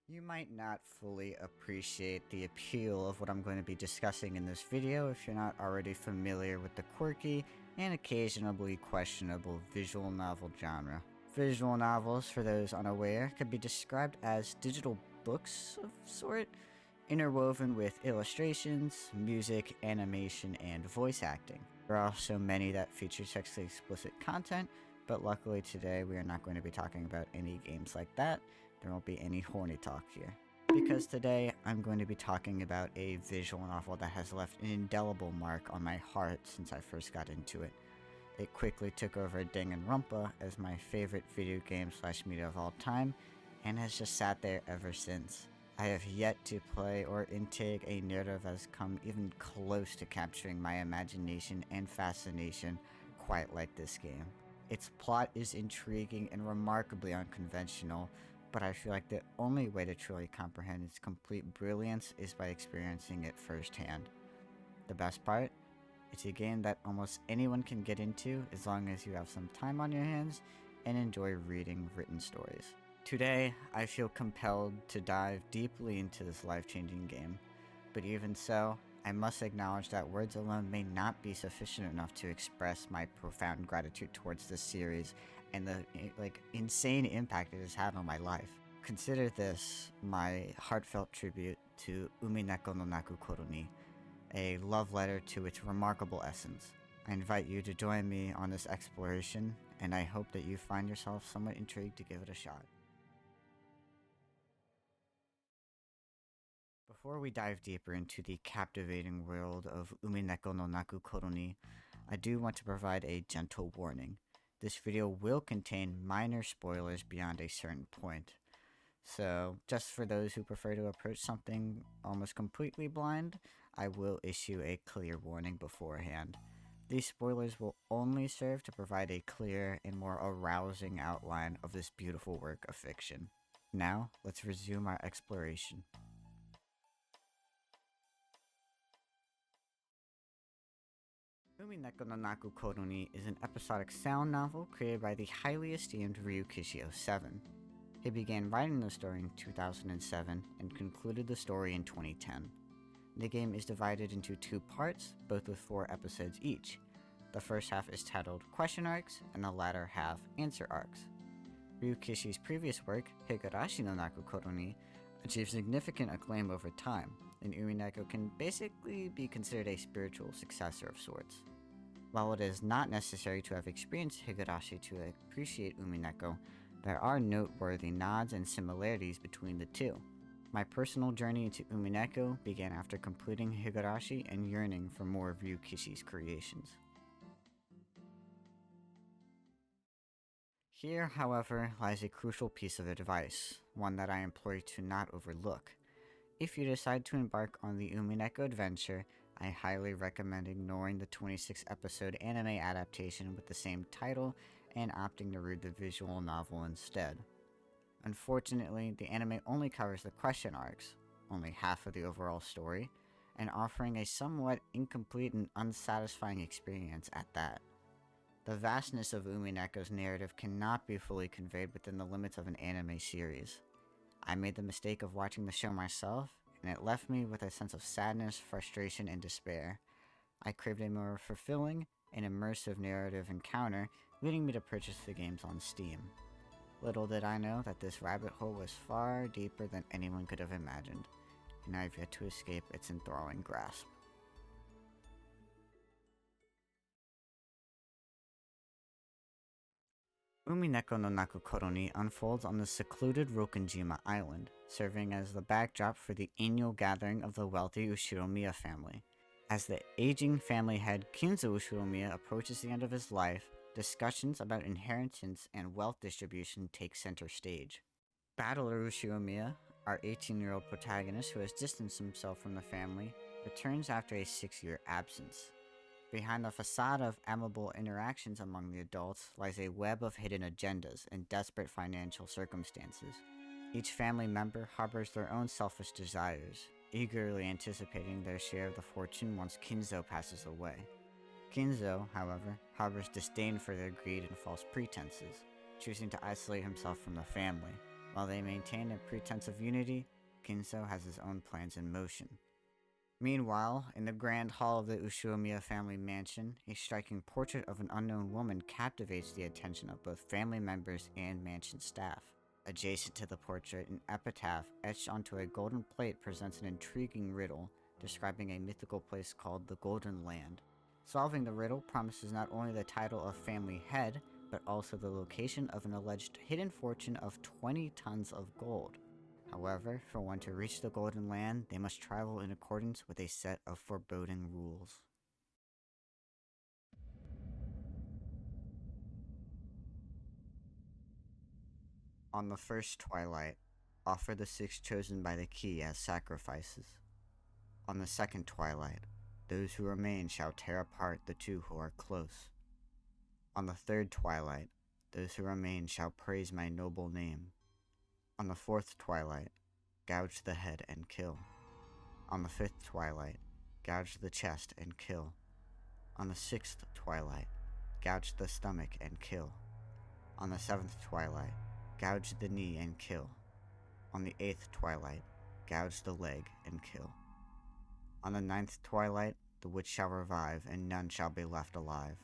You might not fully appreciate the appeal of what I'm going to be discussing in this video if you're not already familiar with the quirky and occasionally questionable visual novel genre. Visual novels, for those unaware, could be described as digital books of sort, interwoven with illustrations, music, animation, and voice acting. There are also many that feature sexually explicit content, but luckily today we are not going to be talking about any games like that. There won't be any horny talk here. Because today I'm going to be talking about a visual novel that has left an indelible mark on my heart since I first got into it. It quickly took over Danganronpa as my favorite video game / media of all time, and has just sat there ever since. I have yet to play or intake a narrative that has come even close to capturing my imagination and fascination quite like this game. Its plot is intriguing and remarkably unconventional, but I feel like the only way to truly comprehend its complete brilliance is by experiencing it firsthand. The best part? It's a game that almost anyone can get into as long as you have some time on your hands and enjoy reading written stories. Today, I feel compelled to dive deeply into this life-changing game, but even so, I must acknowledge that words alone may not be sufficient enough to express my profound gratitude towards this series and the insane impact it has had on my life. Consider this my heartfelt tribute to Umineko no naku koro, a love letter to its remarkable essence. I invite you to join me on this exploration, and I hope that you find yourself somewhat intrigued to give it a shot. Before we dive deeper into the captivating world of Umineko no naku koro, I do want to provide a gentle warning. This video will contain minor spoilers beyond a certain point. So, just for those who prefer to approach something almost completely blind, I will issue a clear warning beforehand. These spoilers will only serve to provide a clear and more arousing outline of this beautiful work of fiction. Now, let's resume our exploration. Umineko no naku koro is an episodic sound novel created by the highly esteemed Ryukishi 07. He began writing the story in 2007 and concluded the story in 2010. The game is divided into two parts, both with 4 episodes each. The first half is titled Question Arcs, and the latter half Answer Arcs. Ryukishi's previous work, Higurashi no naku koro, achieved significant acclaim over time, and Umineko can basically be considered a spiritual successor of sorts. While it is not necessary to have experienced Higurashi to appreciate Umineko, there are noteworthy nods and similarities between the two. My personal journey into Umineko began after completing Higurashi and yearning for more of Ryukishi's creations. Here, however, lies a crucial piece of advice, one that I implore you to not overlook. If you decide to embark on the Umineko adventure, I highly recommend ignoring the 26-episode anime adaptation with the same title and opting to read the visual novel instead. Unfortunately, the anime only covers the question arcs, only half of the overall story, and offering a somewhat incomplete and unsatisfying experience at that. The vastness of Umineko's narrative cannot be fully conveyed within the limits of an anime series. I made the mistake of watching the show myself, and it left me with a sense of sadness, frustration, and despair. I craved a more fulfilling and immersive narrative encounter, leading me to purchase the games on Steam. Little did I know that this rabbit hole was far deeper than anyone could have imagined, and I have yet to escape its enthralling grasp. Umineko no naku koro unfolds on the secluded Rokenjima Island, serving as the backdrop for the annual gathering of the wealthy Ushiromiya family. As the aging family head Kinzo Ushiromiya approaches the end of his life, discussions about inheritance and wealth distribution take center stage. Battler Ushiromiya, our 18-year-old protagonist who has distanced himself from the family, returns after a 6-year absence. Behind the facade of amicable interactions among the adults lies a web of hidden agendas and desperate financial circumstances. Each family member harbors their own selfish desires, eagerly anticipating their share of the fortune once Kinzo passes away. Kinzo, however, harbors disdain for their greed and false pretenses, choosing to isolate himself from the family, While they maintain a pretense of unity, Ginso has his own plans in motion. Meanwhile, in the grand hall of the Ushumiya family mansion, a striking portrait of an unknown woman captivates the attention of both family members and mansion staff. Adjacent to the portrait, an epitaph etched onto a golden plate presents an intriguing riddle describing a mythical place called the Golden Land. Solving the riddle promises not only the title of family head, but also the location of an alleged hidden fortune of 20 tons of gold. However, for one to reach the Golden Land, they must travel in accordance with a set of foreboding rules. On the first twilight, offer the 6 chosen by the key as sacrifices. On the second twilight, those who remain shall tear apart the 2 who are close. On the third twilight, those who remain shall praise my noble name. On the fourth twilight, gouge the head and kill. On the fifth twilight, gouge the chest and kill. On the sixth twilight, gouge the stomach and kill. On the seventh twilight, gouge the knee and kill. On the eighth twilight, gouge the leg and kill. On the ninth twilight, the witch shall revive, and none shall be left alive.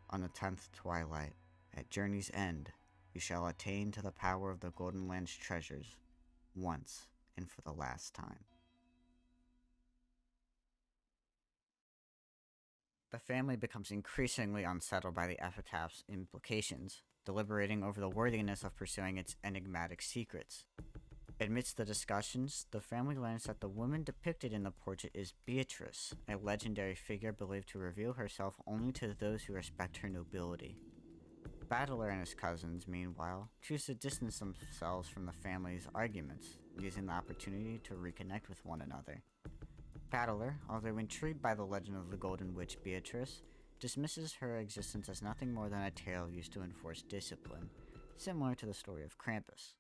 On the 10th twilight, at journey's end, you shall attain to the power of the Golden Land's treasures, once and for the last time. The family becomes increasingly unsettled by the epitaph's implications, deliberating over the worthiness of pursuing its enigmatic secrets. Amidst the discussions, the family learns that the woman depicted in the portrait is Beatrice, a legendary figure believed to reveal herself only to those who respect her nobility. Battler and his cousins, meanwhile, choose to distance themselves from the family's arguments, using the opportunity to reconnect with one another. Battler, although intrigued by the legend of the Golden Witch Beatrice, dismisses her existence as nothing more than a tale used to enforce discipline, similar to the story of Krampus.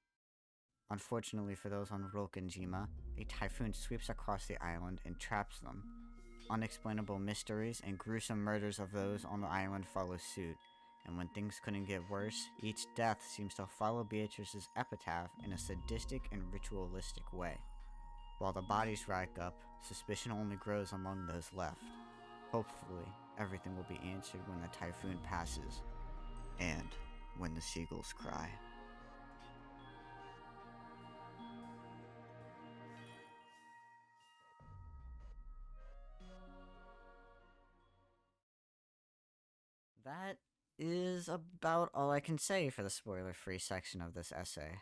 Unfortunately for those on Rokenjima, a typhoon sweeps across the island and traps them. Unexplainable mysteries and gruesome murders of those on the island follow suit, and when things couldn't get worse, each death seems to follow Beatrice's epitaph in a sadistic and ritualistic way. While the bodies rack up, suspicion only grows among those left. Hopefully, everything will be answered when the typhoon passes, and when the seagulls cry. That is about all I can say for the spoiler-free section of this essay.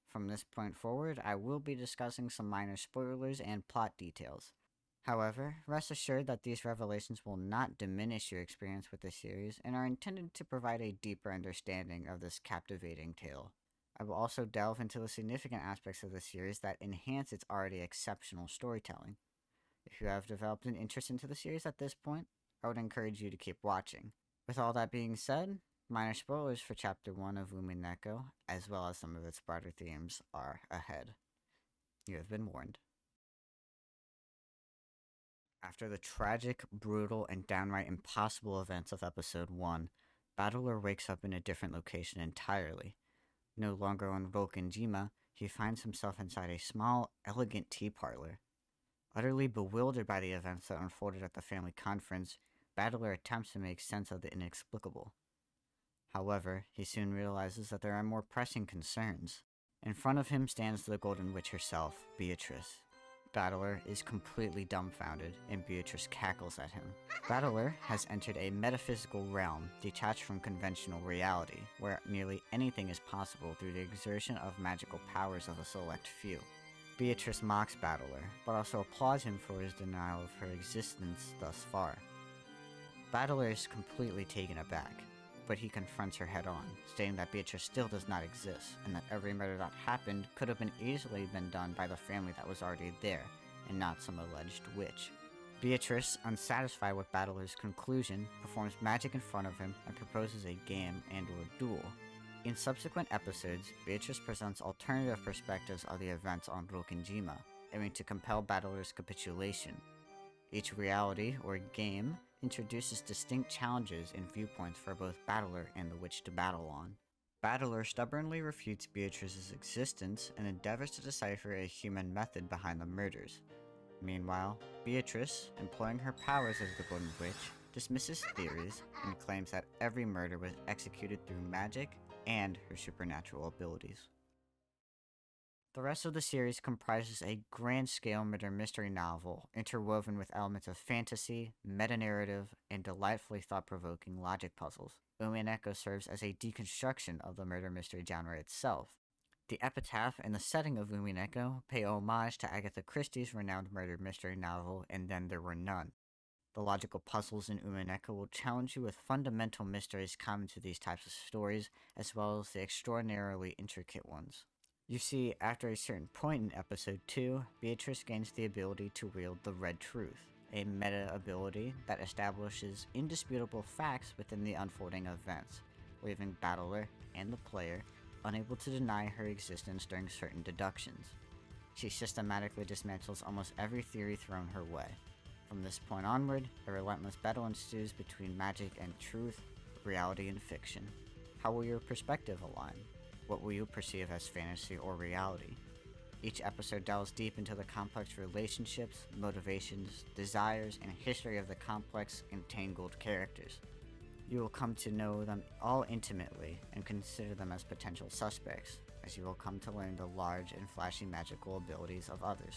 From this point forward, I will be discussing some minor spoilers and plot details. However, rest assured that these revelations will not diminish your experience with the series and are intended to provide a deeper understanding of this captivating tale. I will also delve into the significant aspects of the series that enhance its already exceptional storytelling. If you have developed an interest into the series at this point, I would encourage you to keep watching. With all that being said, minor spoilers for Chapter 1 of Umineko, as well as some of its broader themes, are ahead. You have been warned. After the tragic, brutal, and downright impossible events of Episode 1, Battler wakes up in a different location entirely. No longer on Rokenjima, he finds himself inside a small, elegant tea parlor. Utterly bewildered by the events that unfolded at the family conference, Battler attempts to make sense of the inexplicable. However, he soon realizes that there are more pressing concerns. In front of him stands the Golden Witch herself, Beatrice. Battler is completely dumbfounded, and Beatrice cackles at him. Battler has entered a metaphysical realm detached from conventional reality, where nearly anything is possible through the exertion of magical powers of a select few. Beatrice mocks Battler, but also applauds him for his denial of her existence thus far. Battler is completely taken aback, but he confronts her head-on, stating that Beatrice still does not exist, and that every murder that happened could have easily been done by the family that was already there, and not some alleged witch. Beatrice, unsatisfied with Battler's conclusion, performs magic in front of him and proposes a game and/or duel. In subsequent episodes, Beatrice presents alternative perspectives of the events on Rokenjima, aiming to compel Battler's capitulation. Each reality, or game, introduces distinct challenges and viewpoints for both Battler and the witch to battle on. Battler stubbornly refutes Beatrice's existence and endeavors to decipher a human method behind the murders. Meanwhile, Beatrice, employing her powers as the Golden Witch, dismisses theories and claims that every murder was executed through magic and her supernatural abilities. The rest of the series comprises a grand-scale murder mystery novel interwoven with elements of fantasy, meta-narrative, and delightfully thought-provoking logic puzzles. Umineko serves as a deconstruction of the murder mystery genre itself. The epitaph and the setting of Umineko pay homage to Agatha Christie's renowned murder mystery novel And Then There Were None. The logical puzzles in Umineko will challenge you with fundamental mysteries common to these types of stories, as well as the extraordinarily intricate ones. You see, after a certain point in episode 2, Beatrice gains the ability to wield the Red Truth, a meta ability that establishes indisputable facts within the unfolding events, leaving Battler and the player unable to deny her existence during certain deductions. She systematically dismantles almost every theory thrown her way. From this point onward, a relentless battle ensues between magic and truth, reality and fiction. How will your perspective align? What will you perceive as fantasy or reality? Each episode delves deep into the complex relationships, motivations, desires, and history of the complex, entangled characters. You will come to know them all intimately and consider them as potential suspects, as you will come to learn the large and flashy magical abilities of others.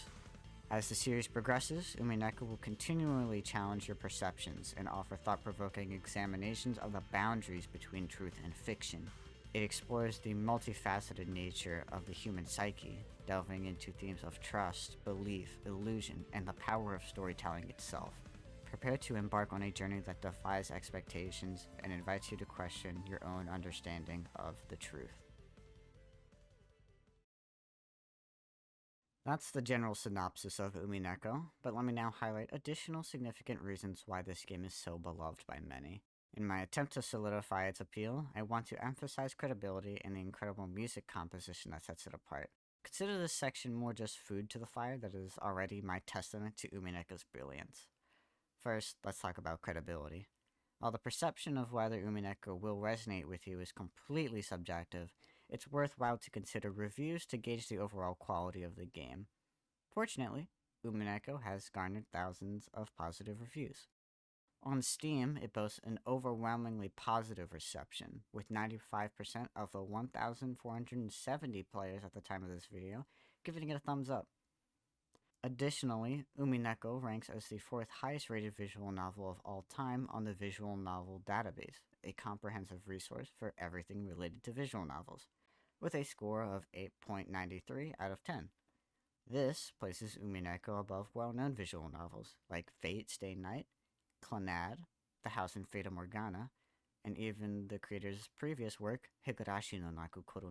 As the series progresses, Umineko will continually challenge your perceptions and offer thought-provoking examinations of the boundaries between truth and fiction. It explores the multifaceted nature of the human psyche, delving into themes of trust, belief, illusion, and the power of storytelling itself. Prepare to embark on a journey that defies expectations and invites you to question your own understanding of the truth. That's the general synopsis of Umineko, but let me now highlight additional significant reasons why this game is so beloved by many. In my attempt to solidify its appeal, I want to emphasize credibility and the incredible music composition that sets it apart. Consider this section more just food to the fire that is already my testament to Umineko's brilliance. First, let's talk about credibility. While the perception of whether Umineko will resonate with you is completely subjective, it's worthwhile to consider reviews to gauge the overall quality of the game. Fortunately, Umineko has garnered thousands of positive reviews. On Steam, it boasts an overwhelmingly positive reception, with 95% of the 1,470 players at the time of this video giving it a thumbs up. Additionally, Umineko ranks as the 4th highest rated visual novel of all time on the Visual Novel Database, a comprehensive resource for everything related to visual novels, with a score of 8.93 out of 10. This places Umineko above well-known visual novels like Fate Stay Night, Clannad, The House in Fata Morgana, and even the creator's previous work, Higurashi no naku koro.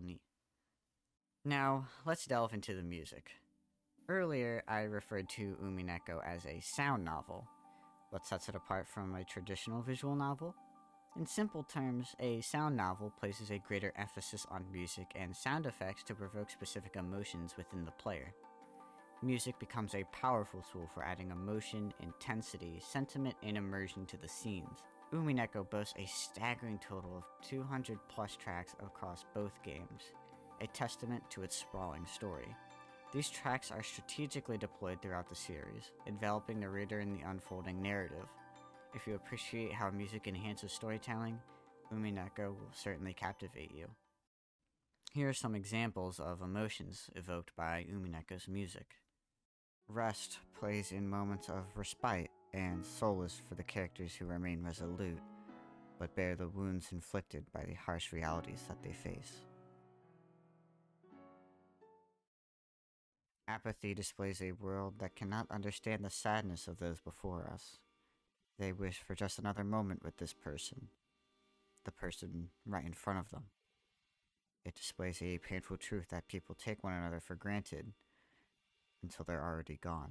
Now, let's delve into the music. Earlier, I referred to Umineko as a sound novel. What sets it apart from a traditional visual novel? In simple terms, a sound novel places a greater emphasis on music and sound effects to provoke specific emotions within the player. Music becomes a powerful tool for adding emotion, intensity, sentiment, and immersion to the scenes. Umineko boasts a staggering total of 200 plus tracks across both games, a testament to its sprawling story. These tracks are strategically deployed throughout the series, enveloping the reader in the unfolding narrative. If you appreciate how music enhances storytelling, Umineko will certainly captivate you. Here are some examples of emotions evoked by Umineko's music. Rest plays in moments of respite and solace for the characters who remain resolute, but bear the wounds inflicted by the harsh realities that they face. Apathy displays a world that cannot understand the sadness of those before us. They wish for just another moment with this person, the person right in front of them. It displays a painful truth that people take one another for granted until they're already gone.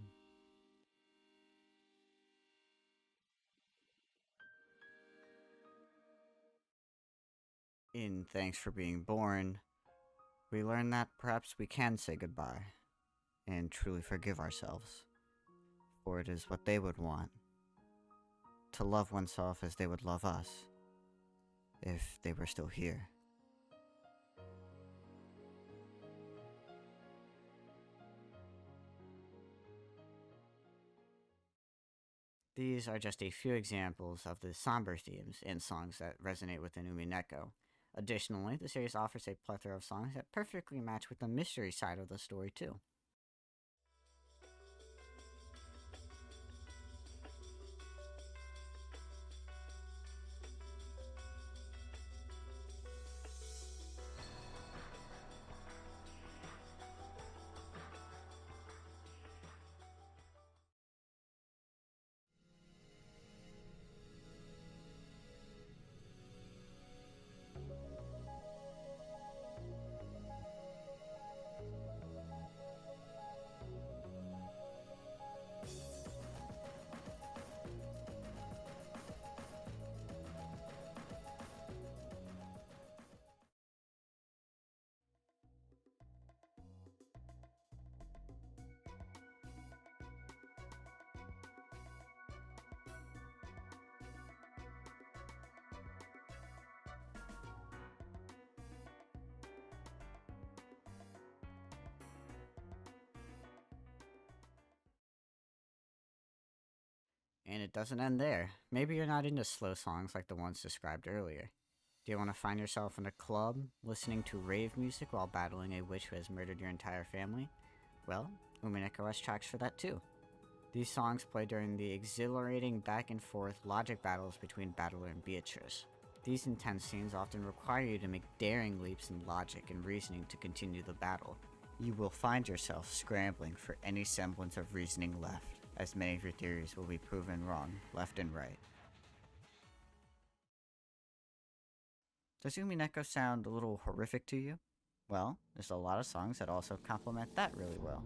In Thanks for Being Born, we learn that perhaps we can say goodbye and truly forgive ourselves, for it is what they would want, to love oneself as they would love us, if they were still here. These are just a few examples of the somber themes in songs that resonate within Umineko. Additionally, the series offers a plethora of songs that perfectly match with the mystery side of the story too. And it doesn't end there. Maybe you're not into slow songs like the ones described earlier. Do you want to find yourself in a club, listening to rave music while battling a witch who has murdered your entire family? Well, Umineko has tracks for that too. These songs play during the exhilarating back and forth logic battles between Battler and Beatrice. These intense scenes often require you to make daring leaps in logic and reasoning to continue the battle. You will find yourself scrambling for any semblance of reasoning left, as many of your theories will be proven wrong left and right. Does Umineko sound a little horrific to you? Well, there's a lot of songs that also complement that really well.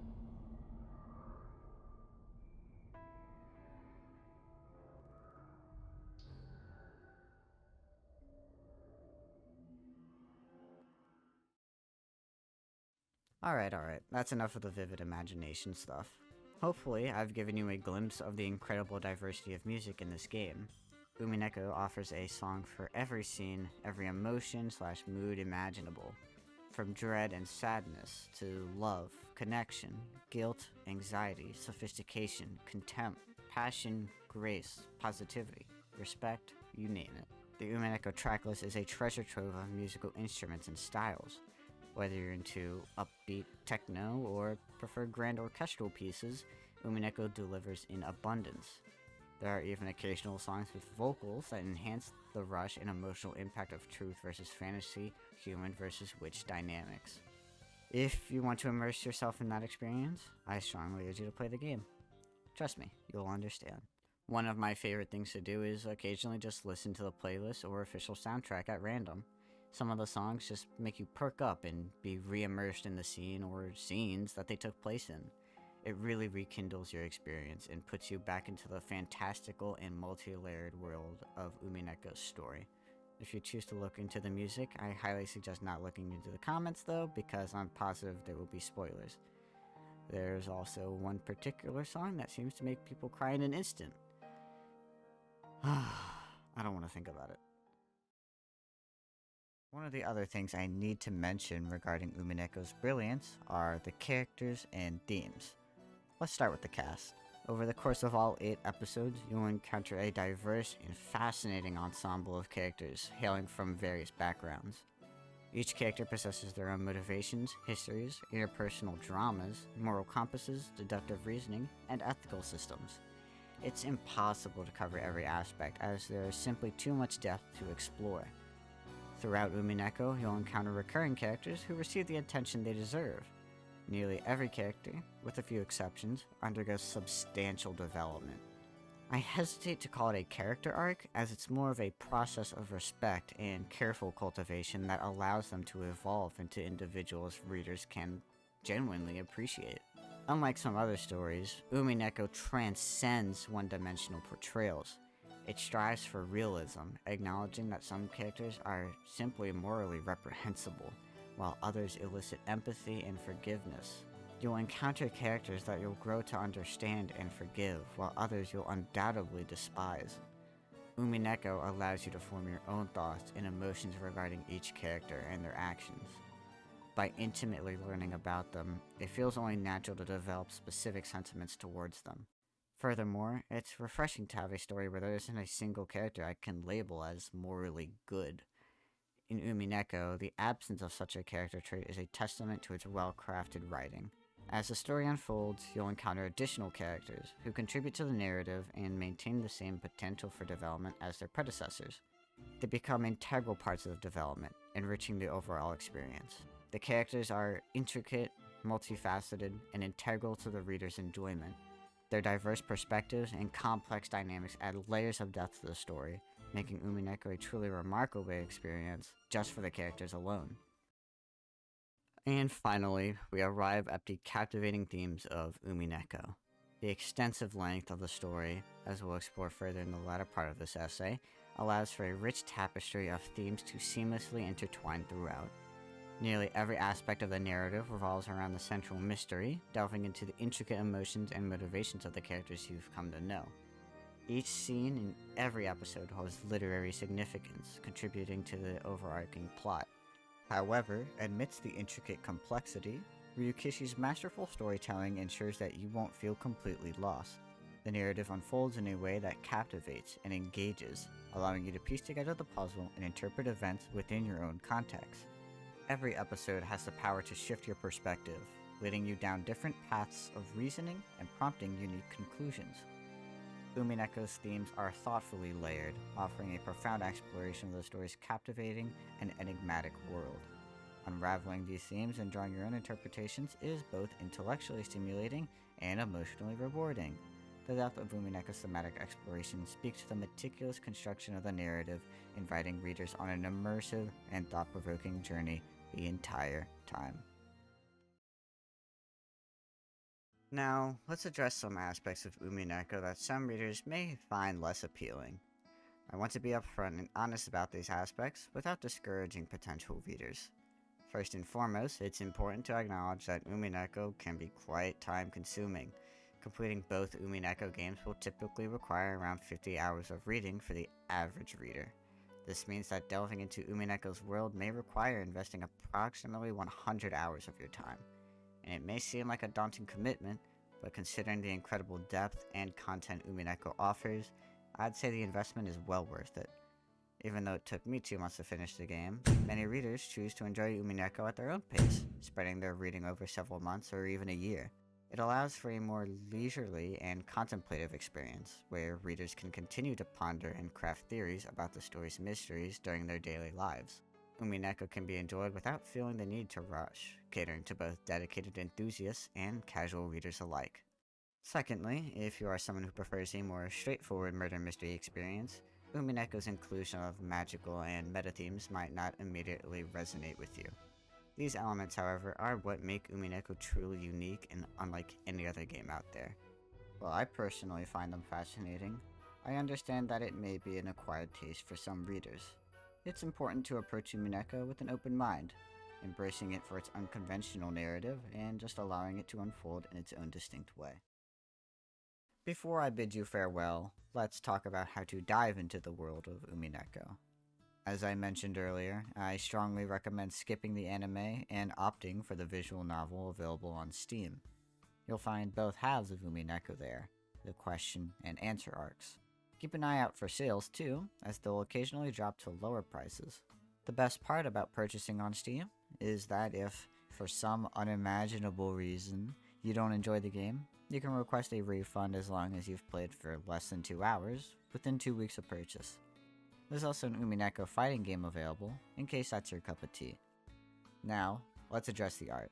Alright, that's enough of the vivid imagination stuff. Hopefully, I've given you a glimpse of the incredible diversity of music in this game. Umineko offers a song for every scene, every emotion/mood imaginable. From dread and sadness to love, connection, guilt, anxiety, sophistication, contempt, passion, grace, positivity, respect, you name it. The Umineko tracklist is a treasure trove of musical instruments and styles. Whether you're into upbeat techno or prefer grand orchestral pieces, Umineko delivers in abundance. There are even occasional songs with vocals that enhance the rush and emotional impact of truth versus fantasy, human versus witch dynamics. If you want to immerse yourself in that experience, I strongly urge you to play the game. Trust me, you'll understand. One of my favorite things to do is occasionally just listen to the playlist or official soundtrack at random. Some of the songs just make you perk up and be re-immersed in the scene or scenes that they took place in. It really rekindles your experience and puts you back into the fantastical and multi-layered world of Umineko's story. If you choose to look into the music, I highly suggest not looking into the comments though, because I'm positive there will be spoilers. There's also one particular song that seems to make people cry in an instant. I don't want to think about it. One of the other things I need to mention regarding Umineko's brilliance are the characters and themes. Let's start with the cast. Over the course of all 8 episodes, you'll encounter a diverse and fascinating ensemble of characters hailing from various backgrounds. Each character possesses their own motivations, histories, interpersonal dramas, moral compasses, deductive reasoning, and ethical systems. It's impossible to cover every aspect, as there is simply too much depth to explore. Throughout Umineko, you'll encounter recurring characters who receive the attention they deserve. Nearly every character, with a few exceptions, undergoes substantial development. I hesitate to call it a character arc, as it's more of a process of respect and careful cultivation that allows them to evolve into individuals readers can genuinely appreciate. Unlike some other stories, Umineko transcends one-dimensional portrayals. It strives for realism, acknowledging that some characters are simply morally reprehensible, while others elicit empathy and forgiveness. You'll encounter characters that you'll grow to understand and forgive, while others you'll undoubtedly despise. Umineko allows you to form your own thoughts and emotions regarding each character and their actions. By intimately learning about them, it feels only natural to develop specific sentiments towards them. Furthermore, it's refreshing to have a story where there isn't a single character I can label as morally good. In Umineko, the absence of such a character trait is a testament to its well-crafted writing. As the story unfolds, you'll encounter additional characters who contribute to the narrative and maintain the same potential for development as their predecessors. They become integral parts of the development, enriching the overall experience. The characters are intricate, multifaceted, and integral to the reader's enjoyment. Their diverse perspectives and complex dynamics add layers of depth to the story, making Umineko a truly remarkable experience just for the characters alone. And finally, we arrive at the captivating themes of Umineko. The extensive length of the story, as we'll explore further in the latter part of this essay, allows for a rich tapestry of themes to seamlessly intertwine throughout. Nearly every aspect of the narrative revolves around the central mystery, delving into the intricate emotions and motivations of the characters you've come to know. Each scene in every episode holds literary significance, contributing to the overarching plot. However, amidst the intricate complexity, Ryukishi's masterful storytelling ensures that you won't feel completely lost. The narrative unfolds in a way that captivates and engages, allowing you to piece together the puzzle and interpret events within your own context. Every episode has the power to shift your perspective, leading you down different paths of reasoning and prompting unique conclusions. Umineko's themes are thoughtfully layered, offering a profound exploration of the story's captivating and enigmatic world. Unraveling these themes and drawing your own interpretations is both intellectually stimulating and emotionally rewarding. The depth of Umineko's thematic exploration speaks to the meticulous construction of the narrative, inviting readers on an immersive and thought-provoking journey the entire time. Now, let's address some aspects of Umineko that some readers may find less appealing. I want to be upfront and honest about these aspects without discouraging potential readers. First and foremost, it's important to acknowledge that Umineko can be quite time-consuming. Completing both Umineko games will typically require around 50 hours of reading for the average reader. This means that delving into Umineko's world may require investing approximately 100 hours of your time. And it may seem like a daunting commitment, but considering the incredible depth and content Umineko offers, I'd say the investment is well worth it. Even though it took me 2 months to finish the game, many readers choose to enjoy Umineko at their own pace, spreading their reading over several months or even a year. It allows for a more leisurely and contemplative experience, where readers can continue to ponder and craft theories about the story's mysteries during their daily lives. Umineko can be enjoyed without feeling the need to rush, catering to both dedicated enthusiasts and casual readers alike. Secondly, if you are someone who prefers a more straightforward murder mystery experience, Umineko's inclusion of magical and meta themes might not immediately resonate with you. These elements, however, are what make Umineko truly unique and unlike any other game out there. While I personally find them fascinating, I understand that it may be an acquired taste for some readers. It's important to approach Umineko with an open mind, embracing it for its unconventional narrative and just allowing it to unfold in its own distinct way. Before I bid you farewell, let's talk about how to dive into the world of Umineko. As I mentioned earlier, I strongly recommend skipping the anime and opting for the visual novel available on Steam. You'll find both halves of Umineko there, the question and answer arcs. Keep an eye out for sales too, as they'll occasionally drop to lower prices. The best part about purchasing on Steam is that if, for some unimaginable reason, you don't enjoy the game, you can request a refund as long as you've played for less than 2 hours, within 2 weeks of purchase. There's also an Umineko fighting game available, in case that's your cup of tea. Now, let's address the art.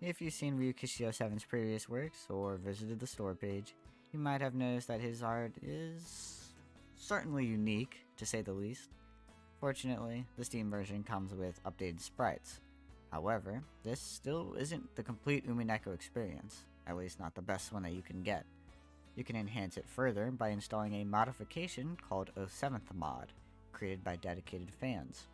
If you've seen Ryukishi 07's previous works, or visited the store page, you might have noticed that his art is certainly unique, to say the least. Fortunately, the Steam version comes with updated sprites. However, this still isn't the complete Umineko experience, at least not the best one that you can get. You can enhance it further by installing a modification called 07th Mod, created by dedicated fans.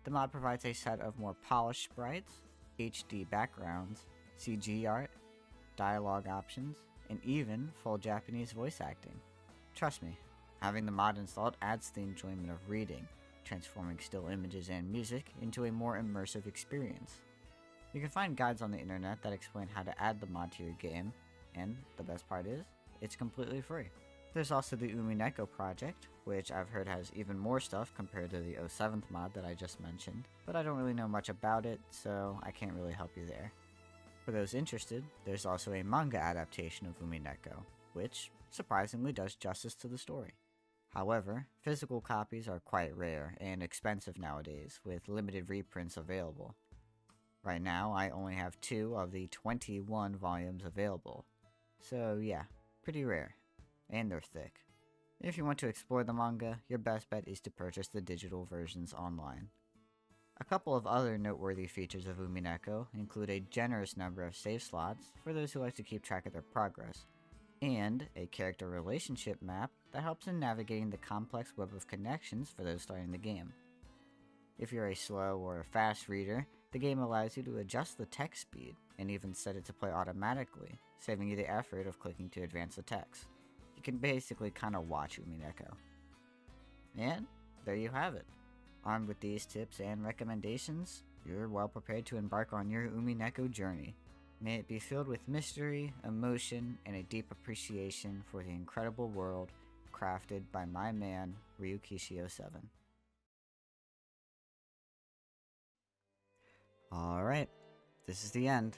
The mod provides a set of more polished sprites, HD backgrounds, CG art, dialogue options, and even full Japanese voice acting. Trust me, having the mod installed adds the enjoyment of reading, transforming still images and music into a more immersive experience. You can find guides on the internet that explain how to add the mod to your game, and the best part is, it's completely free. There's also the Umineko project, which I've heard has even more stuff compared to the 07th mod that I just mentioned, but I don't really know much about it, so I can't really help you there. For those interested, there's also a manga adaptation of Umineko, which surprisingly does justice to the story. However, physical copies are quite rare and expensive nowadays, with limited reprints available. Right now, I only have 2 of the 21 volumes available, so yeah, pretty rare, and they're thick. If you want to explore the manga, your best bet is to purchase the digital versions online. A couple of other noteworthy features of Umineko include a generous number of save slots for those who like to keep track of their progress, and a character relationship map that helps in navigating the complex web of connections for those starting the game. If you're a slow or a fast reader, the game allows you to adjust the text speed and even set it to play automatically, saving you the effort of clicking to advance the text. You can basically kind of watch Umineko. And there you have it. Armed with these tips and recommendations, you're well prepared to embark on your Umineko journey. May it be filled with mystery, emotion, and a deep appreciation for the incredible world crafted by my man, Ryukishi07. Alright, this is the end.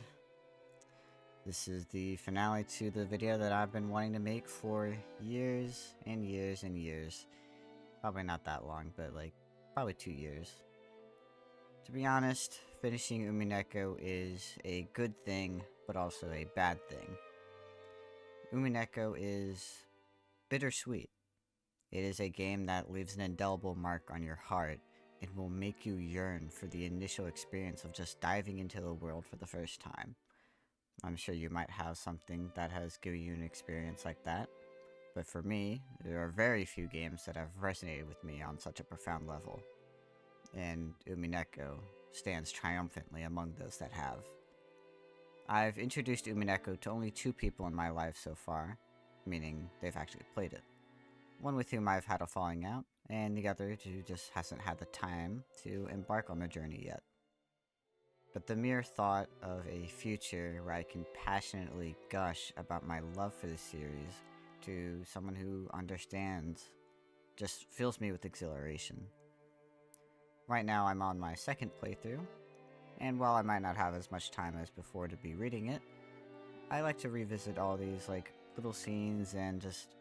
This is the finale to the video that I've been wanting to make for years and years and years. Probably not that long, but like, probably 2 years. To be honest, finishing Umineko is a good thing, but also a bad thing. Umineko is bittersweet. It is a game that leaves an indelible mark on your heart and will make you yearn for the initial experience of just diving into the world for the first time. I'm sure you might have something that has given you an experience like that, but for me, there are very few games that have resonated with me on such a profound level, and Umineko stands triumphantly among those that have. I've introduced Umineko to only 2 people in my life so far, meaning they've actually played it. One with whom I've had a falling out, and the other who just hasn't had the time to embark on the journey yet. But the mere thought of a future where I can passionately gush about my love for the series to someone who understands just fills me with exhilaration. Right now I'm on my 2nd playthrough, and while I might not have as much time as before to be reading it, I like to revisit all these like little scenes and just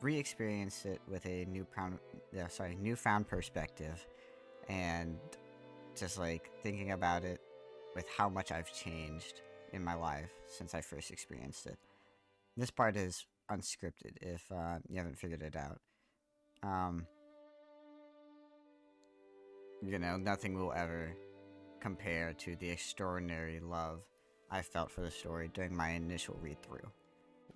re-experience it with a newfound perspective, and just like thinking about it with how much I've changed in my life since I first experienced it. This part is unscripted if you haven't figured it out. You know, nothing will ever compare to the extraordinary love I felt for the story during my initial read-through.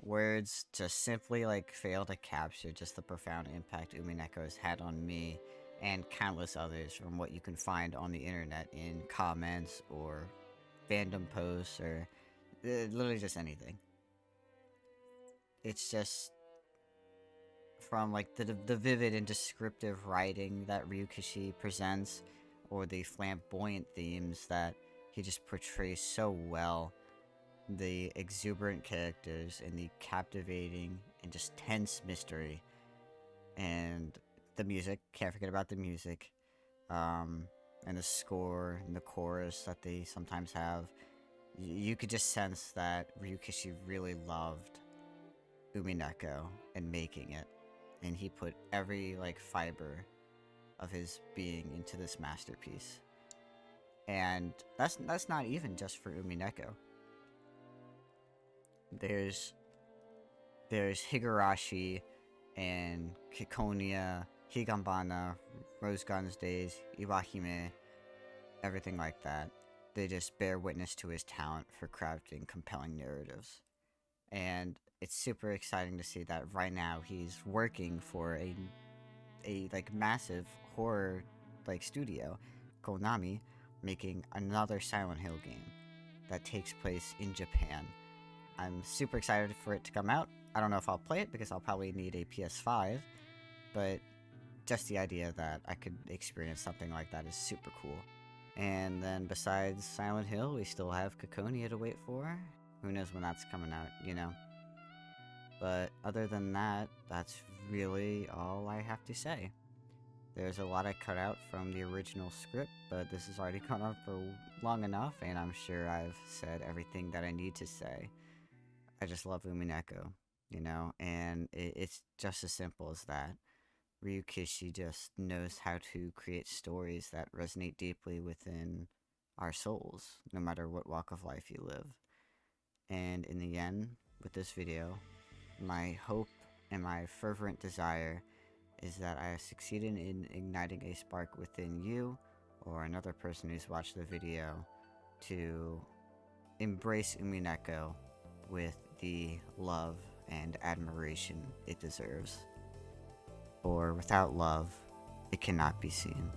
Words just simply like fail to capture just the profound impact Umineko has had on me and countless others, from what you can find on the internet in comments or fandom posts or literally just anything. It's just from like the vivid and descriptive writing that Ryukishi presents, or the flamboyant themes that he just portrays so well, the exuberant characters and the captivating and just tense mystery, and the music, can't forget about the music, and the score and the chorus that they sometimes have. You could just sense that Ryukishi really loved Umineko and making it, and he put every like fiber of his being into this masterpiece. And that's not even just for Umineko. There's higurashi and ciconia, higambana, rose gardens days, iwahime, everything like that. They just bear witness to his talent for crafting compelling narratives. And it's super exciting to see that right now he's working for a like massive horror like studio, Konami, making another Silent Hill game that takes place in Japan. I'm super excited for it to come out. I don't know if I'll play it because I'll probably need a PS5, but just the idea that I could experience something like that is super cool. And then besides Silent Hill, we still have Ciconia to wait for. Who knows when that's coming out, you know? But other than that, that's really all I have to say. There's a lot I cut out from the original script, but this has already gone on for long enough, and I'm sure I've said everything that I need to say. I just love Umineko, you know, and it's just as simple as that. Ryukishi just knows how to create stories that resonate deeply within our souls, no matter what walk of life you live. And in the end, with this video, my hope and my fervent desire is that I have succeeded in igniting a spark within you or another person who's watched the video to embrace Umineko with the love and admiration it deserves. For without love, it cannot be seen.